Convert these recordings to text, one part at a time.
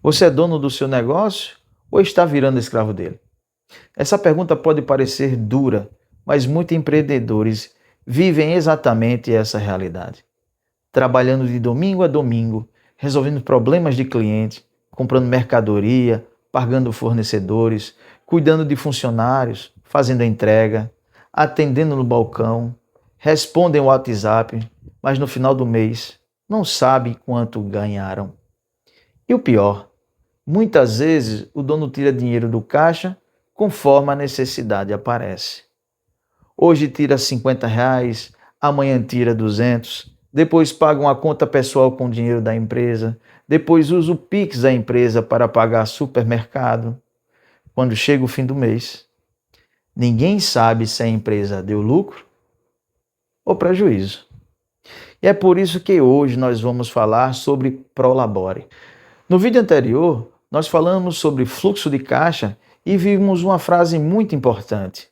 Você é dono do seu negócio ou está virando escravo dele? Essa pergunta pode parecer dura, mas muitos empreendedores vivem exatamente essa realidade. Trabalhando de domingo a domingo, resolvendo problemas de cliente, comprando mercadoria, pagando fornecedores, cuidando de funcionários, fazendo a entrega, atendendo no balcão, respondem o WhatsApp, mas no final do mês não sabem quanto ganharam. E o pior, muitas vezes o dono tira dinheiro do caixa conforme a necessidade aparece. Hoje tira R$ 50, amanhã tira 200, depois paga uma conta pessoal com dinheiro da empresa, depois usa o Pix da empresa para pagar supermercado. Quando chega o fim do mês, ninguém sabe se a empresa deu lucro ou prejuízo. E é por isso que hoje nós vamos falar sobre Prolabore. No vídeo anterior, nós falamos sobre fluxo de caixa e vimos uma frase muito importante.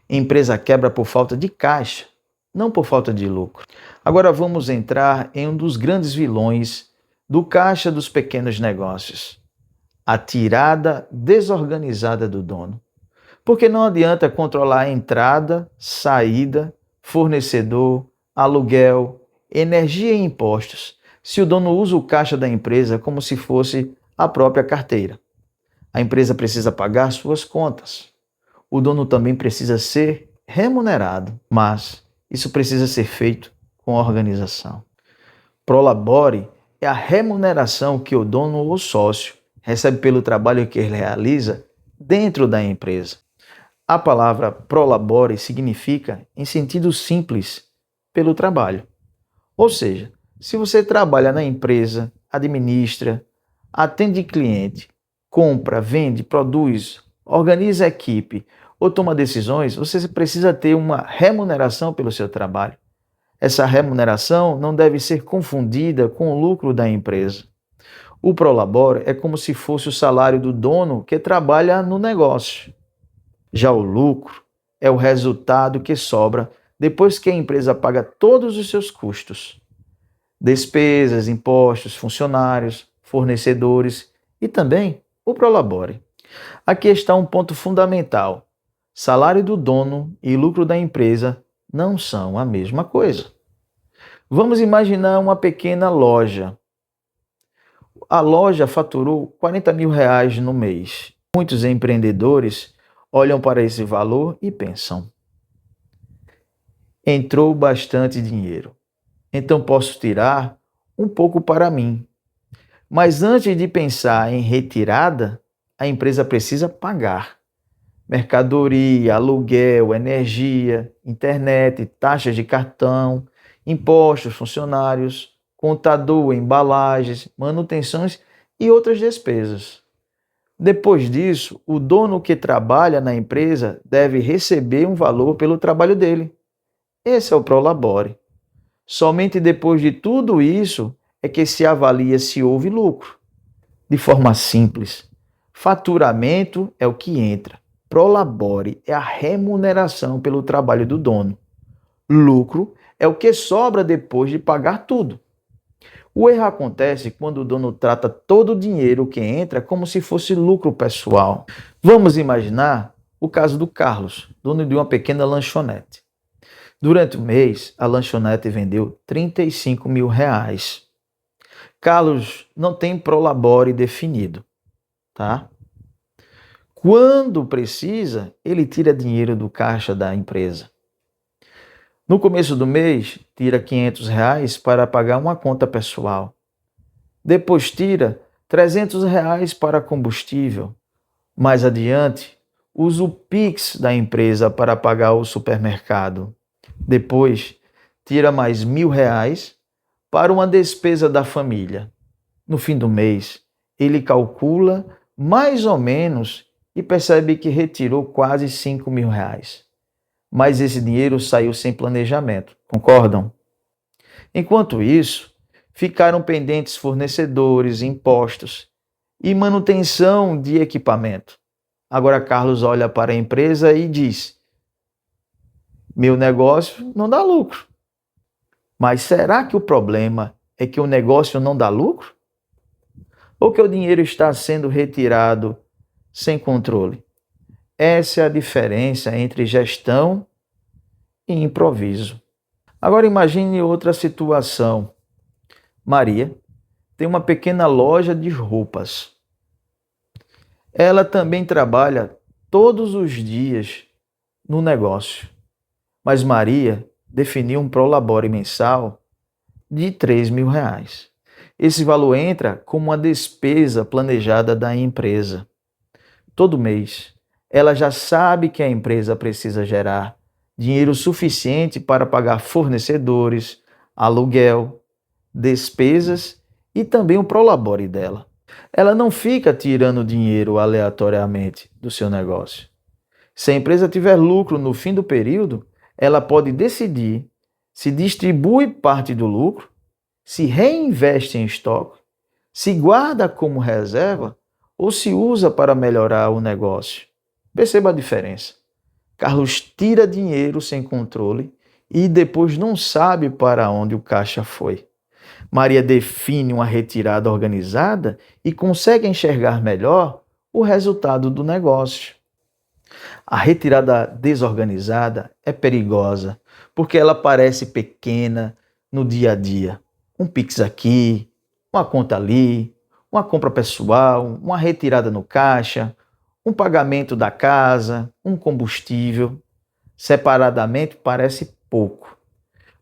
Empresa quebra por falta de caixa, não por falta de lucro. Agora vamos entrar em um dos grandes vilões do caixa dos pequenos negócios: a tirada desorganizada do dono. Porque não adianta controlar a entrada, saída, fornecedor, aluguel, energia e impostos, se o dono usa o caixa da empresa como se fosse a própria carteira. A empresa precisa pagar suas contas. O dono também precisa ser remunerado, mas isso precisa ser feito com organização. Prolabore é a remuneração que o dono ou sócio recebe pelo trabalho que ele realiza dentro da empresa. A palavra prolabore significa, em sentido simples, pelo trabalho. Ou seja, se você trabalha na empresa, administra, atende cliente, compra, vende, produz, organiza a equipe ou toma decisões, você precisa ter uma remuneração pelo seu trabalho. Essa remuneração não deve ser confundida com o lucro da empresa. O Prolabore é como se fosse o salário do dono que trabalha no negócio. Já o lucro é o resultado que sobra depois que a empresa paga todos os seus custos. Despesas, impostos, funcionários, fornecedores e também o Prolabore. Aqui está um ponto fundamental. Salário do dono e lucro da empresa não são a mesma coisa. Vamos imaginar uma pequena loja. A loja faturou R$ 40.000 no mês. Muitos empreendedores olham para esse valor e pensam: entrou bastante dinheiro, então posso tirar um pouco para mim. Mas antes de pensar em retirada, a empresa precisa pagar mercadoria, aluguel, energia, internet, taxas de cartão, impostos, funcionários, contador, embalagens, manutenções e outras despesas. Depois disso, o dono que trabalha na empresa deve receber um valor pelo trabalho dele. Esse é o Prolabore. Somente depois de tudo isso é que se avalia se houve lucro. De forma simples, faturamento é o que entra. Prolabore é a remuneração pelo trabalho do dono. Lucro é o que sobra depois de pagar tudo. O erro acontece quando o dono trata todo o dinheiro que entra como se fosse lucro pessoal. Vamos imaginar o caso do Carlos, dono de uma pequena lanchonete. Durante o mês, a lanchonete vendeu R$ 35.000. Carlos não tem Prolabore definido, tá? Quando precisa, ele tira dinheiro do caixa da empresa. No começo do mês, tira R$ 500 para pagar uma conta pessoal. Depois tira R$ 300 para combustível. Mais adiante, usa o Pix da empresa para pagar o supermercado. Depois, tira mais R$ 1.000 para uma despesa da família. No fim do mês, ele calcula mais ou menos e percebe que retirou quase R$ 5.000. Mas esse dinheiro saiu sem planejamento, concordam? Enquanto isso, ficaram pendentes fornecedores, impostos e manutenção de equipamento. Agora Carlos olha para a empresa e diz: meu negócio não dá lucro. Mas será que o problema é que o negócio não dá lucro? ou que o dinheiro está sendo retirado sem controle. Essa é a diferença entre gestão e improviso. Agora imagine outra situação. Maria tem uma pequena loja de roupas. Ela também trabalha todos os dias no negócio, mas Maria definiu um prolabore mensal de R$ 3.000. Esse valor entra como uma despesa planejada da empresa. Todo mês, ela já sabe que a empresa precisa gerar dinheiro suficiente para pagar fornecedores, aluguel, despesas e também o prolabore dela. Ela não fica tirando dinheiro aleatoriamente do seu negócio. Se a empresa tiver lucro no fim do período, ela pode decidir se distribui parte do lucro, se reinveste em estoque, se guarda como reserva ou se usa para melhorar o negócio. Perceba a diferença. Carlos tira dinheiro sem controle e depois não sabe para onde o caixa foi. Maria define uma retirada organizada e consegue enxergar melhor o resultado do negócio. A retirada desorganizada é perigosa porque ela parece pequena no dia a dia. Um Pix aqui, uma conta ali, uma compra pessoal, uma retirada no caixa, um pagamento da casa, um combustível. Separadamente parece pouco,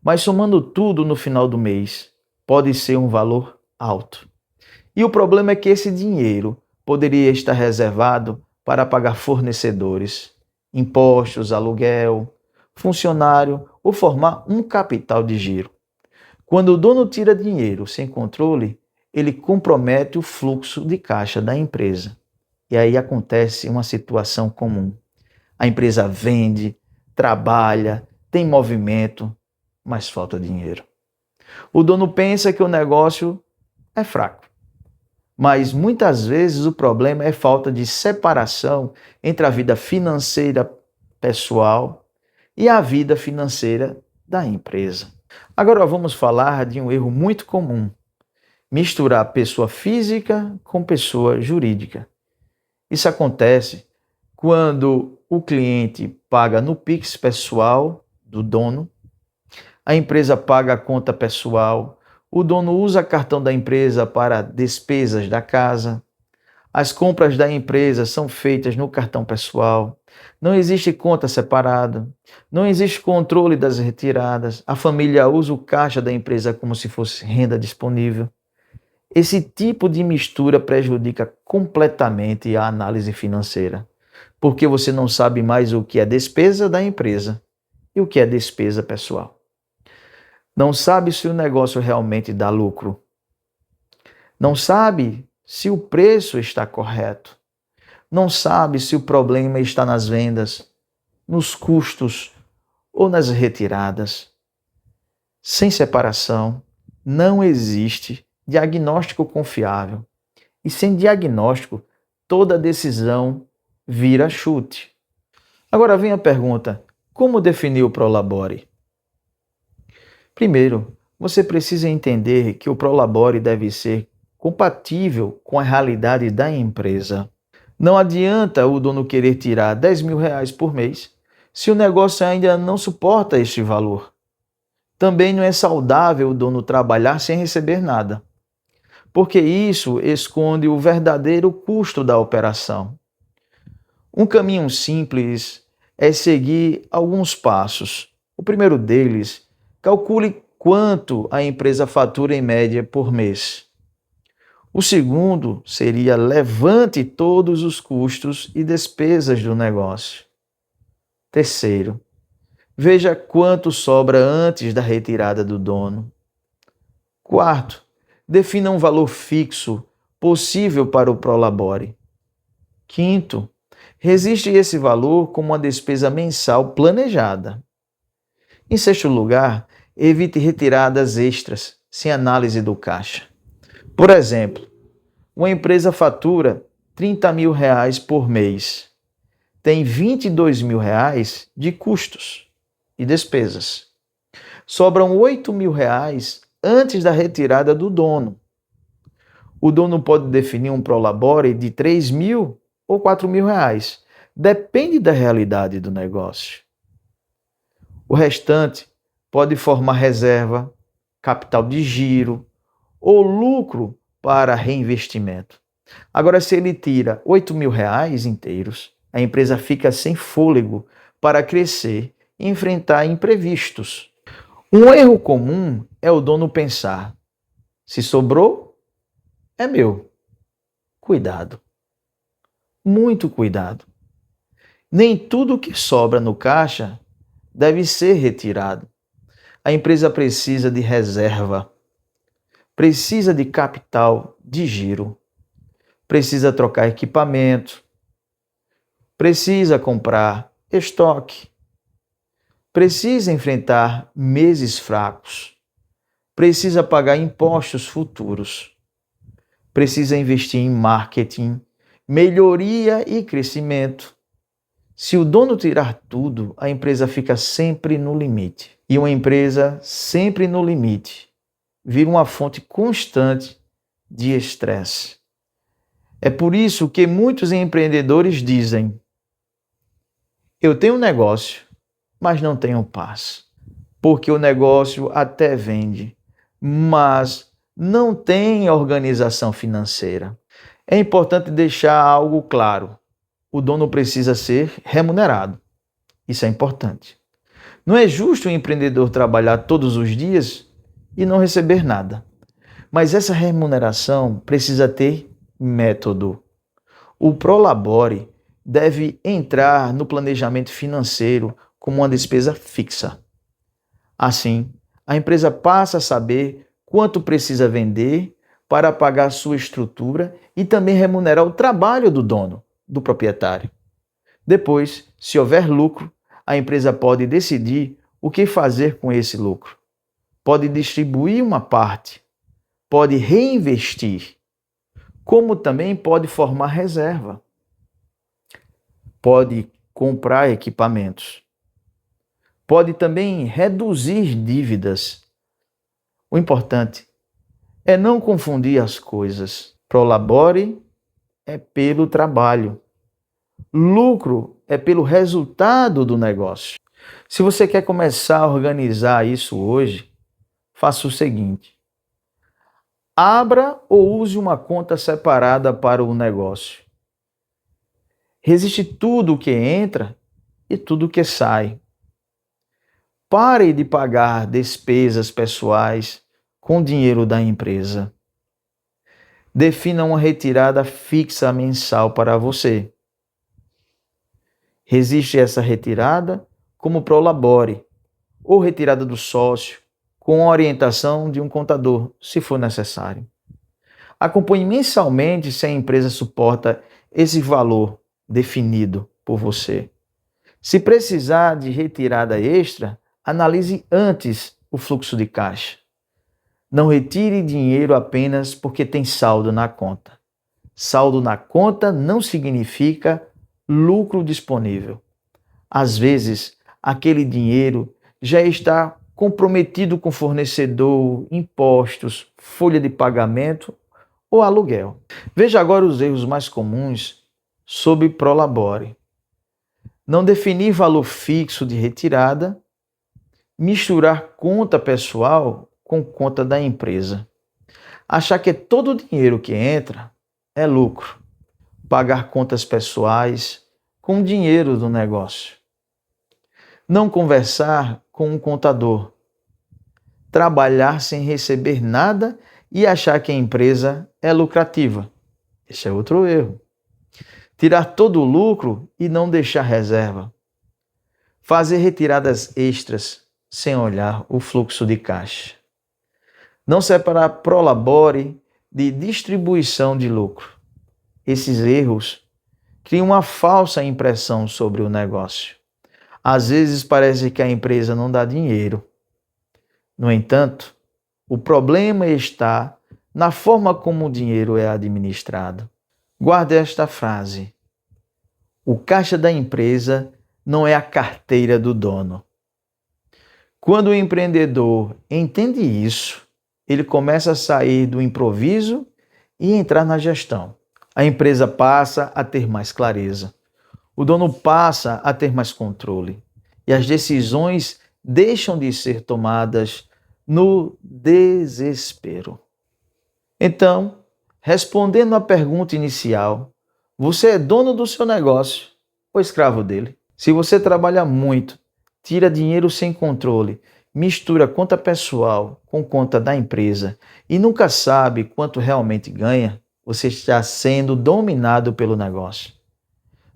mas somando tudo no final do mês, pode ser um valor alto. E o problema é que esse dinheiro poderia estar reservado para pagar fornecedores, impostos, aluguel, funcionário ou formar um capital de giro. Quando o dono tira dinheiro sem controle, ele compromete o fluxo de caixa da empresa. E aí acontece uma situação comum. A empresa vende, trabalha, tem movimento, mas falta dinheiro. O dono pensa que o negócio é fraco, mas muitas vezes o problema é falta de separação entre a vida financeira pessoal e a vida financeira da empresa. Agora vamos falar de um erro muito comum: misturar pessoa física com pessoa jurídica. Isso acontece quando o cliente paga no Pix pessoal do dono, a empresa paga a conta pessoal, o dono usa cartão da empresa para despesas da casa, as compras da empresa são feitas no cartão pessoal, não existe conta separada, não existe controle das retiradas, a família usa o caixa da empresa como se fosse renda disponível. Esse tipo de mistura prejudica completamente a análise financeira, porque você não sabe mais o que é despesa da empresa e o que é despesa pessoal. Não sabe se o negócio realmente dá lucro. Não sabe se o preço está correto. Não sabe se o problema está nas vendas, nos custos ou nas retiradas. Sem separação, não existe diagnóstico confiável. E sem diagnóstico, toda decisão vira chute. Agora vem a pergunta: como definir o prolabore? Primeiro, você precisa entender que o prolabore deve ser compatível com a realidade da empresa. Não adianta o dono querer tirar R$ 10.000 por mês se o negócio ainda não suporta este valor. Também não é saudável o dono trabalhar sem receber nada, porque isso esconde o verdadeiro custo da operação. Um caminho simples é seguir alguns passos. O primeiro deles: calcule quanto a empresa fatura em média por mês. O segundo seria: levante todos os custos e despesas do negócio. Terceiro, veja quanto sobra antes da retirada do dono. Quarto, defina um valor fixo possível para o prolabore. Quinto, registre esse valor como uma despesa mensal planejada. Em sexto lugar, evite retiradas extras sem análise do caixa. Por exemplo, uma empresa fatura R$ 30.000 por mês. Tem R$ 22.000 de custos e despesas. Sobram R$ 8.000 antes da retirada do dono. O dono pode definir um prolabore de 3.000 ou 4.000 reais. Depende da realidade do negócio. O restante pode formar reserva, capital de giro ou lucro para reinvestimento. Agora, se ele tira 8.000 reais inteiros, a empresa fica sem fôlego para crescer e enfrentar imprevistos. Um erro comum é o dono pensar: se sobrou, é meu. Cuidado. Muito cuidado. Nem tudo que sobra no caixa deve ser retirado. A empresa precisa de reserva, precisa de capital de giro, precisa trocar equipamento, precisa comprar estoque, precisa enfrentar meses fracos, precisa pagar impostos futuros, precisa investir em marketing, melhoria e crescimento. Se o dono tirar tudo, a empresa fica sempre no limite. E uma empresa sempre no limite vira uma fonte constante de estresse. É por isso que muitos empreendedores dizem: eu tenho um negócio, mas não tenho paz. Porque o negócio até vende, mas não tem organização financeira. É importante deixar algo claro: o dono precisa ser remunerado. Isso é importante. Não é justo o empreendedor trabalhar todos os dias e não receber nada. Mas essa remuneração precisa ter método. O prolabore deve entrar no planejamento financeiro como uma despesa fixa. Assim, a empresa passa a saber quanto precisa vender para pagar sua estrutura e também remunerar o trabalho do dono, do proprietário. Depois, se houver lucro, a empresa pode decidir o que fazer com esse lucro. Pode distribuir uma parte, pode reinvestir, como também pode formar reserva. Pode comprar equipamentos. Pode também reduzir dívidas. O importante é não confundir as coisas. Prolabore é pelo trabalho. Lucro é pelo resultado do negócio. Se você quer começar a organizar isso hoje, faça o seguinte: abra ou use uma conta separada para o negócio. Registre tudo o que entra e tudo o que sai. Pare de pagar despesas pessoais com dinheiro da empresa. Defina uma retirada fixa mensal para você. Registre essa retirada como prolabore ou retirada do sócio com a orientação de um contador, se for necessário. Acompanhe mensalmente se a empresa suporta esse valor definido por você. Se precisar de retirada extra, analise antes o fluxo de caixa. Não retire dinheiro apenas porque tem saldo na conta. Saldo na conta não significa lucro disponível. Às vezes, aquele dinheiro já está comprometido com fornecedor, impostos, folha de pagamento ou aluguel. Veja agora os erros mais comuns sobre prolabore. Não definir valor fixo de retirada, misturar conta pessoal com conta da empresa. Achar que todo o dinheiro que entra é lucro. Pagar contas pessoais com o dinheiro do negócio. Não conversar com um contador. Trabalhar sem receber nada e achar que a empresa é lucrativa. Esse é outro erro. Tirar todo o lucro e não deixar reserva. Fazer retiradas extras sem olhar o fluxo de caixa. Não separar prolabore de distribuição de lucro. Esses erros criam uma falsa impressão sobre o negócio. Às vezes parece que a empresa não dá dinheiro. No entanto, o problema está na forma como o dinheiro é administrado. Guarde esta frase: o caixa da empresa não é a carteira do dono. Quando o empreendedor entende isso, ele começa a sair do improviso e entrar na gestão. A empresa passa a ter mais clareza. O dono passa a ter mais controle. E as decisões deixam de ser tomadas no desespero. Então, respondendo à pergunta inicial, você é dono do seu negócio ou escravo dele? Se você trabalha muito, tira dinheiro sem controle, mistura conta pessoal com conta da empresa e nunca sabe quanto realmente ganha, você está sendo dominado pelo negócio.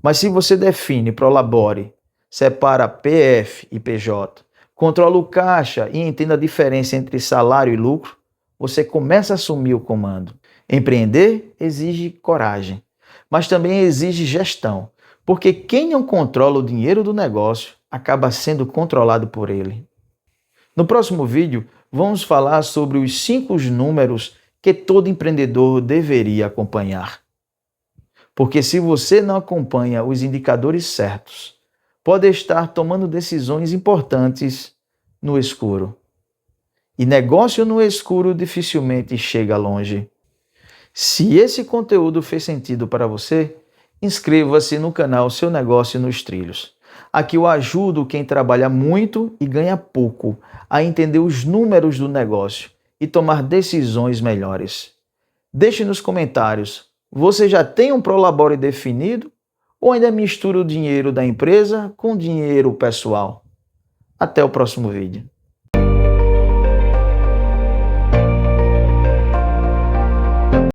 Mas se você define, prolabore, separa PF e PJ, controla o caixa e entenda a diferença entre salário e lucro, você começa a assumir o comando. Empreender exige coragem, mas também exige gestão, porque quem não controla o dinheiro do negócio acaba sendo controlado por ele. No próximo vídeo, vamos falar sobre os 5 números que todo empreendedor deveria acompanhar. Porque se você não acompanha os indicadores certos, pode estar tomando decisões importantes no escuro. E negócio no escuro dificilmente chega longe. Se esse conteúdo fez sentido para você, inscreva-se no canal Seu Negócio nos Trilhos. Aqui eu ajudo quem trabalha muito e ganha pouco a entender os números do negócio e tomar decisões melhores. Deixe nos comentários, você já tem um Prolabore definido ou ainda mistura o dinheiro da empresa com o dinheiro pessoal? Até o próximo vídeo.